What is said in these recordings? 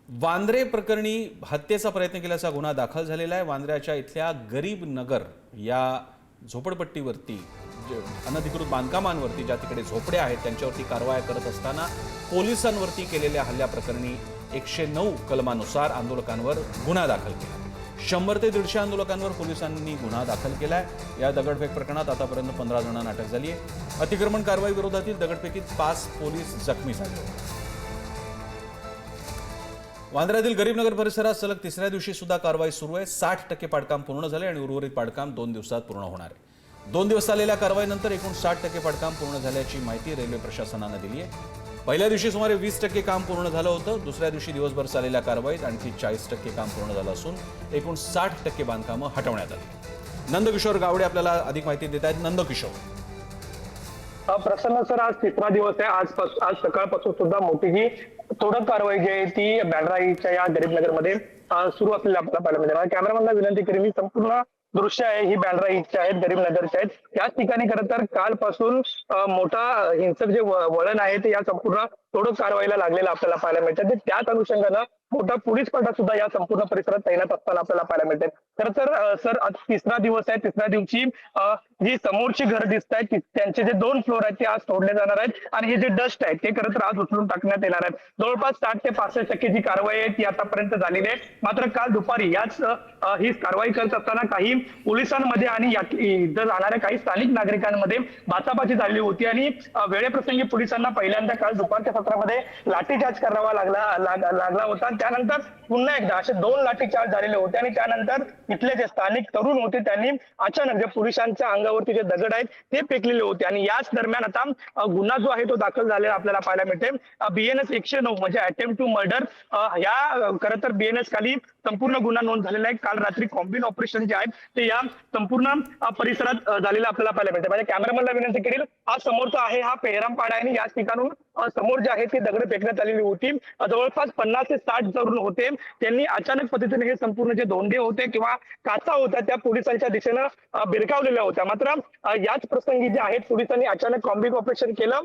वांद्रे प्रकरणी हत्येचा प्रयत्न केल्याचा गुन्हा दाखल झालेला आहे। वांद्र्याच्या इथल्या गरीब नगर या झोपडपट्टीवरती अनधिकृत बांधकामांवरती ज्या तिकडे झोपड्या आहेत त्यांच्यावरती कारवाया करत असताना पोलिसांवरती केलेल्या हल्ल्याप्रकरणी 109 कलमानुसार आंदोलकांवर गुन्हा दाखल केला। 100 ते 150 आंदोलकांवर पोलिसांनी गुन्हा दाखल केलाय। या दगडफेक प्रकरणात आतापर्यंत 15 जणांना अटक झाली आहे। अतिक्रमण कारवाई विरोधातील दगडफेकीत 5 पोलीस जखमी झाले। वांद्र्यातील गरीबनगर परिसरात सलग तिसऱ्या दिवशी सुद्धा कारवाई सुरू आहे। 60% पाडकाम पूर्ण झाले आणि उर्वरित पाडकाम 2 दिवसात पूर्ण होणार आहे। 2 दिवस चाललेल्या कारवाईनंतर एकूण 60% पाडकाम पूर्ण झाल्याची माहिती रेल्वे प्रशासनाने दिली आहे। पहिल्या दिवशी सुमारे 20% काम पूर्ण झालं होतं। दुसऱ्या दिवशी दिवसभर चाललेल्या कारवाईत आणखी 40% काम पूर्ण झालं असून एकूण 60% बांधकामं हटवण्यात आली। नंदकिशोर गावडे आपल्याला अधिक माहिती देत आहेत। नंदकिशोर, प्रसन्न सर, आज तिसरा दिवस आहे। आज सकाळपासून सुद्धा मोठी जी तोडक कारवाई जी आहे ती बँड्राईच्या या गरीबनगरमध्ये सुरू असलेल्या आपल्याला पाहायला मिळते। कॅमेरामॅनला विनंती करेन, ही संपूर्ण दृश्य आहे ही बँड्राईच्या आहेत, गरीबनगरच्या आहेत। याच ठिकाणी खरं तर कालपासून मोठा हिंसक जे वळण आहे ते या संपूर्ण तोडक कारवाईला लागलेलं आपल्याला पाहायला मिळतं। त्याच अनुषंगानं मोठा पोलीस पडा सुद्धा या संपूर्ण परिसरात तैनात असताना आपल्याला पाहायला मिळते। खरं तर सर, आज तिसरा दिवस आहे। तिसऱ्या दिवशी जी समोरची घर दिसत आहेत त्यांचे जे 2 फ्लोर आहेत ते आज तोडले जाणार आहेत आणि हे जे डस्ट आहे ते खरं तर आज उचलून टाकण्यात येणार आहेत। जवळपास 60 ते 65% जी कारवाई आहे ती आतापर्यंत झालेली आहे। मात्र काल दुपारी याच ही कारवाई करत असताना काही पोलिसांमध्ये आणि इथं जाणाऱ्या काही स्थानिक नागरिकांमध्ये बाचाबाची झाली होती आणि वेळेप्रसंगी पोलिसांना पहिल्यांदा काल दुपारच्या सत्रामध्ये लाठीचार्ज करावा लागला होता। त्यानंतर पुन्हा एकदा असे 2 लाठीचार्ज झालेले होते आणि त्यानंतर इथले जे स्थानिक तरुण होते त्यांनी अचानक जे पोलिसांच्या अंगावरती जे दगड आहेत ते फेकलेले होते आणि याच दरम्यान आता गुन्हा जो आहे तो दाखल झालेला आपल्याला पाहायला मिळते। BNS 109 म्हणजे अटेम्प्ट टू मर्डर या खरं तर BNS खाली संपूर्ण गुन्हा नोंद झालेला आहे। काल रात्री कॉम्बिन ऑपरेशन जे आहेत ते या संपूर्ण परिसरात झालेलं आपल्याला पाहायला मिळते। माझ्या कॅमेरामॅनला विनंती करेल, हा समोरचा आहे हा पेहरामपाडा आहे आणि याच ठिकाणून समोर जे आहे ती दगड फेकण्यात आलेली होती। जवळपास 50 ते 60 तरुण होते, त्यांनी अचानक पद्धतीने हे संपूर्ण जे धोंडे होते किंवा काचा होत्या त्या पोलिसांच्या दिशेनं भिरकावलेल्या होत्या। मात्र याच प्रसंगी जे आहेत पोलिसांनी अचानक कॉम्बिंग ऑपरेशन केलं।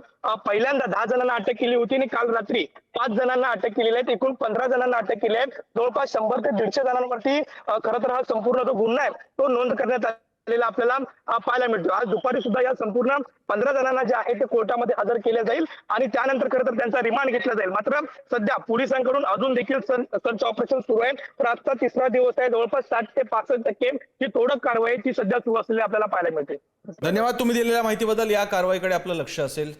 पहिल्यांदा 10 जणांना अटक केली होती आणि काल रात्री 5 जणांना अटक केलेली आहे। एकूण 15 जणांना अटक केली आहे। जवळपास 100 ते 150 जणांवरती खरं तर हा संपूर्ण जो गुन्हा आहे तो नोंद करण्यात आलेला आपल्याला पाहायला मिळतो। आज दुपारी सुद्धा या संपूर्ण 15 जणांना जे आहे ते कोर्टामध्ये हजर केले जाईल आणि त्यानंतर खरं तर त्यांचा रिमांड घेतला जाईल। मात्र सध्या पोलिसांकडून अजून देखील सर्च ऑपरेशन सुरू आहे। तर आजचा तिसरा दिवस आहे। जवळपास 60 ते 65% जी तोडक कारवाई ती सध्या सुरू असलेली आपल्याला पाहायला मिळते। धन्यवाद तुम्ही दिलेल्या माहितीबद्दल। या कारवाईकडे आपलं लक्ष असेल।